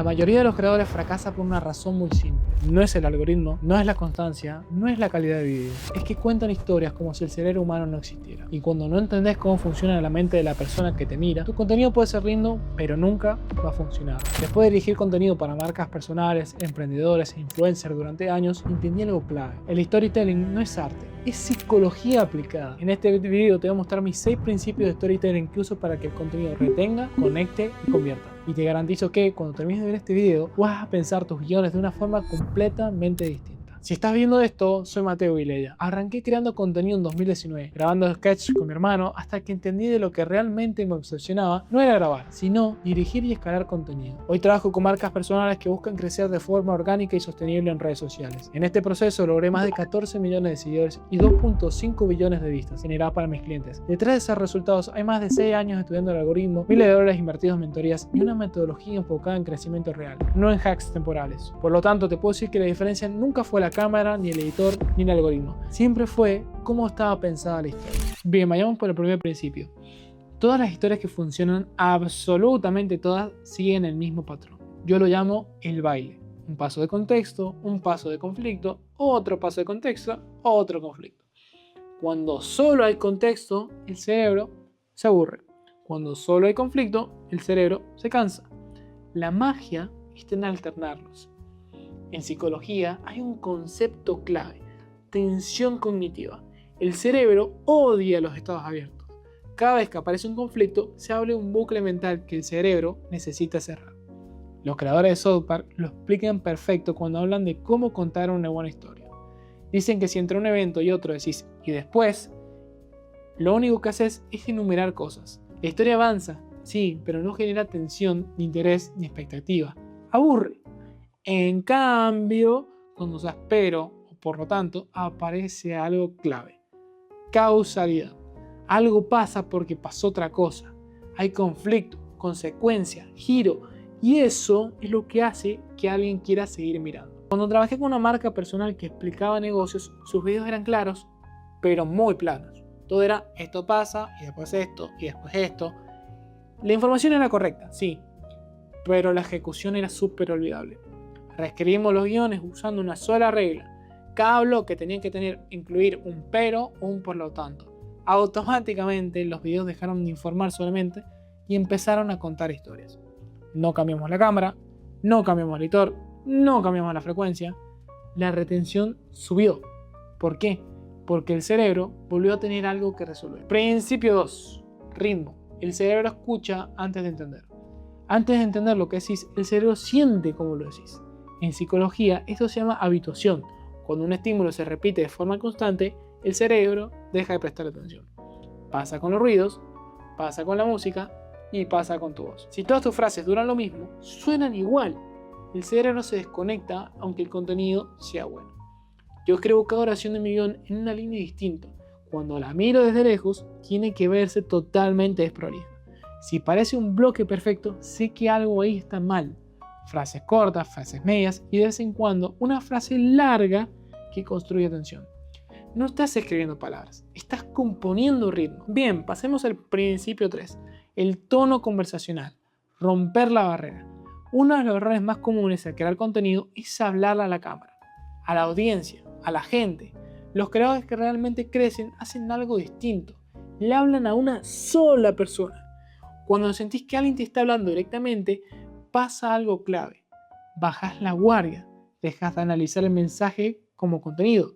La mayoría de los creadores fracasa por una razón muy simple. No es el algoritmo, no es la constancia, no es la calidad de video. Es que cuentan historias como si el cerebro humano no existiera. Y cuando no entendés cómo funciona la mente de la persona que te mira, tu contenido puede ser lindo, pero nunca va a funcionar. Después de dirigir contenido para marcas personales, emprendedores e influencers durante años, entendí algo clave. El storytelling no es arte, es psicología aplicada. En este video te voy a mostrar mis 6 principios de storytelling que uso para que el contenido retenga, conecte y convierta. Y te garantizo que cuando termines de ver este video vas a pensar tus guiones de una forma completamente distinta. Si estás viendo esto, soy Mateo Vilella. Arranqué creando contenido en 2019, grabando sketches con mi hermano, hasta que entendí de lo que realmente me obsesionaba no era grabar, sino dirigir y escalar contenido. Hoy trabajo con marcas personales que buscan crecer de forma orgánica y sostenible en redes sociales. En este proceso logré más de 14 millones de seguidores y 2.5 billones de vistas generadas para mis clientes. Detrás de esos resultados hay más de 6 años estudiando el algoritmo, miles de dólares invertidos en mentorías y una metodología enfocada en crecimiento real, no en hacks temporales. Por lo tanto, te puedo decir que la diferencia nunca fue la cámara, ni el editor, ni el algoritmo. Siempre fue cómo estaba pensada la historia. Bien, vayamos por el primer principio. Todas las historias que funcionan, absolutamente todas, siguen el mismo patrón. Yo lo llamo el baile. Un paso de contexto, un paso de conflicto, otro paso de contexto, otro conflicto. Cuando solo hay contexto, el cerebro se aburre. Cuando solo hay conflicto, el cerebro se cansa. La magia está en alternarlos. En psicología hay un concepto clave: tensión cognitiva. El cerebro odia los estados abiertos. Cada vez que aparece un conflicto, se abre un bucle mental que el cerebro necesita cerrar. Los creadores de South Park lo explican perfecto cuando hablan de cómo contar una buena historia. Dicen que si entre un evento y otro decís "y después", lo único que haces es enumerar cosas. La historia avanza, sí, pero no genera tensión, ni interés, ni expectativa. Aburre. En cambio, cuando usas pero, o por lo tanto, aparece algo clave: causalidad. Algo pasa porque pasó otra cosa. Hay conflicto, consecuencia, giro, y eso es lo que hace que alguien quiera seguir mirando. Cuando trabajé con una marca personal que explicaba negocios, sus videos eran claros, pero muy planos. Todo era esto pasa, y después esto, y después esto. La información era correcta, sí, pero la ejecución era súper olvidable. Reescribimos los guiones usando una sola regla. Cada bloque tenía que incluir un pero o un por lo tanto. Automáticamente los videos dejaron de informar solamente y empezaron a contar historias. No cambiamos la cámara, no cambiamos el editor, no cambiamos la frecuencia. La retención subió. ¿Por qué? Porque el cerebro volvió a tener algo que resolver. Principio 2. Ritmo. El cerebro escucha antes de entender. Antes de entender lo que decís, el cerebro siente cómo lo decís. En psicología, esto se llama habituación. Cuando un estímulo se repite de forma constante, el cerebro deja de prestar atención. Pasa con los ruidos, pasa con la música y pasa con tu voz. Si todas tus frases duran lo mismo, suenan igual. El cerebro se desconecta aunque el contenido sea bueno. Yo escribo cada oración de mi guión en una línea distinta. Cuando la miro desde lejos, tiene que verse totalmente desprolija. Si parece un bloque perfecto, sé que algo ahí está mal. Frases cortas, frases medias y de vez en cuando una frase larga que construye tensión. No estás escribiendo palabras, estás componiendo ritmo. Bien, pasemos al principio 3, el tono conversacional, romper la barrera. Uno de los errores más comunes al crear contenido es hablarle a la cámara, a la audiencia, a la gente. Los creadores que realmente crecen hacen algo distinto, le hablan a una sola persona. Cuando sentís que alguien te está hablando directamente, pasa algo clave. Bajás la guardia, dejas de analizar el mensaje como contenido.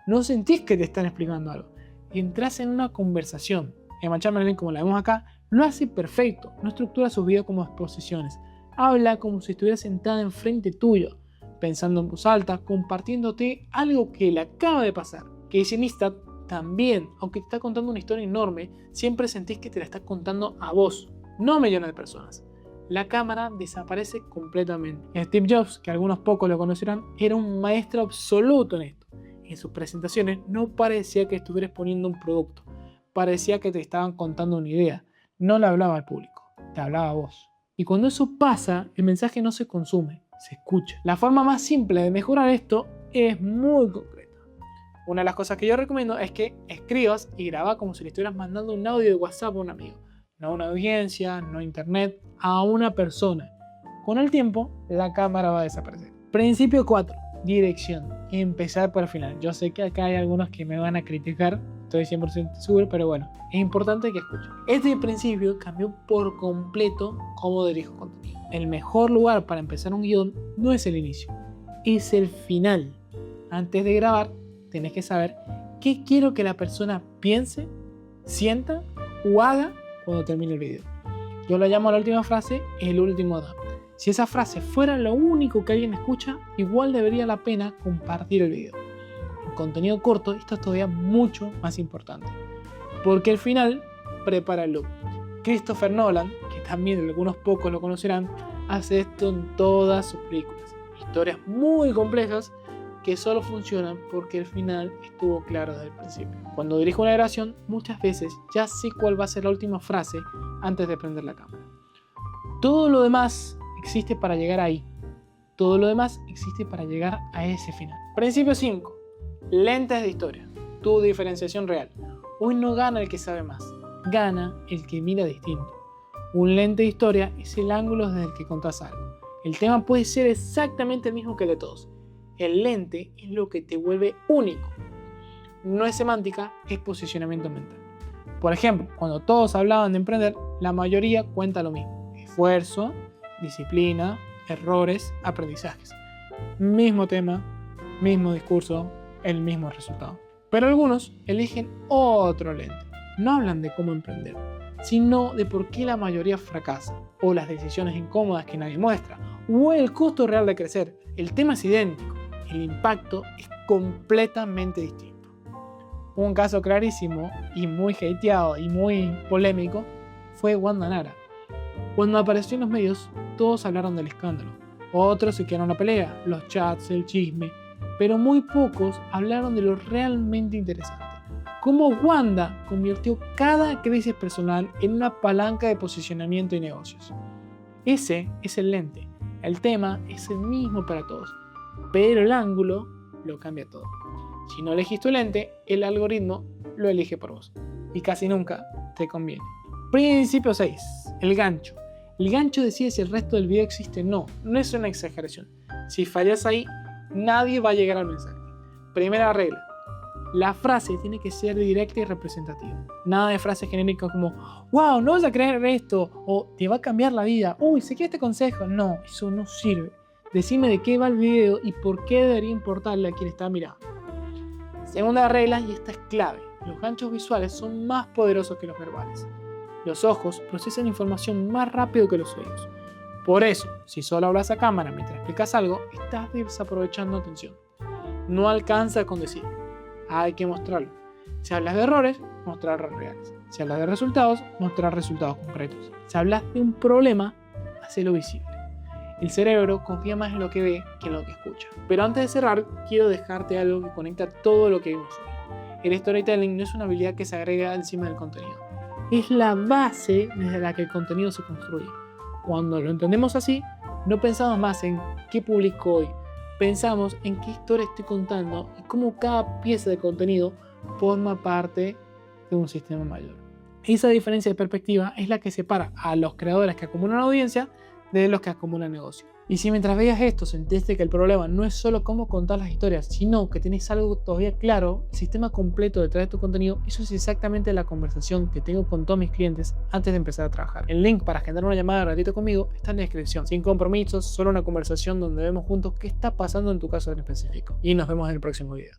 No sentís que te están explicando algo. Y entras en una conversación. Emma Chamberlain, como la vemos acá, lo hace perfecto. No estructura sus videos como exposiciones. Habla como si estuviera sentada enfrente tuyo, pensando en voz alta, compartiéndote algo que le acaba de pasar. Casey Neistat también, aunque te está contando una historia enorme, siempre sentís que te la está contando a vos, no a millones de personas. La cámara desaparece completamente. Steve Jobs, que algunos pocos lo conocerán, era un maestro absoluto en esto. En sus presentaciones no parecía que estuvieras poniendo un producto, parecía que te estaban contando una idea. No le hablaba al público, te hablaba a vos. Y cuando eso pasa, el mensaje no se consume, se escucha. La forma más simple de mejorar esto es muy concreta. Una de las cosas que yo recomiendo es que escribas y grabas como si le estuvieras mandando un audio de WhatsApp a un amigo. No a una audiencia, no a internet, a una persona. Con el tiempo, la cámara va a desaparecer. Principio 4. Dirección. Empezar por el final. Yo sé que acá hay algunos que me van a criticar, estoy 100% seguro, pero bueno, es importante que escuchen. Este principio cambió por completo cómo dirijo contenido. El mejor lugar para empezar un guión no es el inicio, es el final. Antes de grabar, tenés que saber qué quiero que la persona piense, sienta o haga cuando termine el video. Yo lo llamo a la última frase el último dab. Si esa frase fuera lo único que alguien escucha, igual debería la pena compartir el video. En contenido corto, esto es todavía mucho más importante, porque al final prepara el loop. Christopher Nolan, que también algunos pocos lo conocerán, hace esto en todas sus películas. Historias muy complejas que solo funcionan porque el final estuvo claro desde el principio. Cuando dirijo una grabación, muchas veces ya sé cuál va a ser la última frase antes de prender la cámara. Todo lo demás existe para llegar ahí. Todo lo demás existe para llegar a ese final. Principio 5. Lentes de historia. Tu diferenciación real. Hoy no gana el que sabe más. Gana el que mira distinto. Un lente de historia es el ángulo desde el que contás algo. El tema puede ser exactamente el mismo que el de todos. El lente es lo que te vuelve único. No es semántica, es posicionamiento mental. Por ejemplo, cuando todos hablaban de emprender, la mayoría cuenta lo mismo. Esfuerzo, disciplina, errores, aprendizajes. Mismo tema, mismo discurso, el mismo resultado. Pero algunos eligen otro lente. No hablan de cómo emprender, sino de por qué la mayoría fracasa, o las decisiones incómodas que nadie muestra, o el costo real de crecer. El tema es idéntico, el impacto es completamente distinto. Un caso clarísimo y muy hateado y muy polémico fue Wanda Nara. Cuando apareció en los medios, todos hablaron del escándalo. Otros se quedaron a la pelea, los chats, el chisme, pero muy pocos hablaron de lo realmente interesante. Cómo Wanda convirtió cada crisis personal en una palanca de posicionamiento y negocios. Ese es el lente. El tema es el mismo para todos, pero el ángulo lo cambia todo. Si no elegís tu lente, el algoritmo lo elige por vos. Y casi nunca te conviene. Principio 6. El gancho. El gancho decide si el resto del video existe o no. No es una exageración. Si fallas ahí, nadie va a llegar al mensaje. Primera regla. La frase tiene que ser directa y representativa. Nada de frases genéricas como wow, no vas a creer esto, o te va a cambiar la vida, uy, seguí este consejo. No, eso no sirve. Decime de qué va el video y por qué debería importarle a quien está mirando. Segunda regla, y esta es clave. Los ganchos visuales son más poderosos que los verbales. Los ojos procesan información más rápido que los oídos. Por eso, si solo hablas a cámara mientras explicas algo, estás desaprovechando atención. No alcanza con decir. Hay que mostrarlo. Si hablas de errores, mostrar errores reales. Si hablas de resultados, mostrar resultados concretos. Si hablas de un problema, hacelo visible. El cerebro confía más en lo que ve que en lo que escucha. Pero antes de cerrar, quiero dejarte algo que conecta todo lo que vimos hoy. El storytelling no es una habilidad que se agrega encima del contenido. Es la base desde la que el contenido se construye. Cuando lo entendemos así, no pensamos más en qué publico hoy. Pensamos en qué historia estoy contando y cómo cada pieza de contenido forma parte de un sistema mayor. Esa diferencia de perspectiva es la que separa a los creadores que acumulan audiencia de los que acumulan negocio. Y si mientras veías esto sentiste que el problema no es solo cómo contar las historias, sino que tenés algo todavía claro, el sistema completo detrás de tu contenido, eso es exactamente la conversación que tengo con todos mis clientes antes de empezar a trabajar. El link para agendar una llamada gratuita conmigo está en la descripción. Sin compromisos, solo una conversación donde vemos juntos qué está pasando en tu caso en específico. Y nos vemos en el próximo video.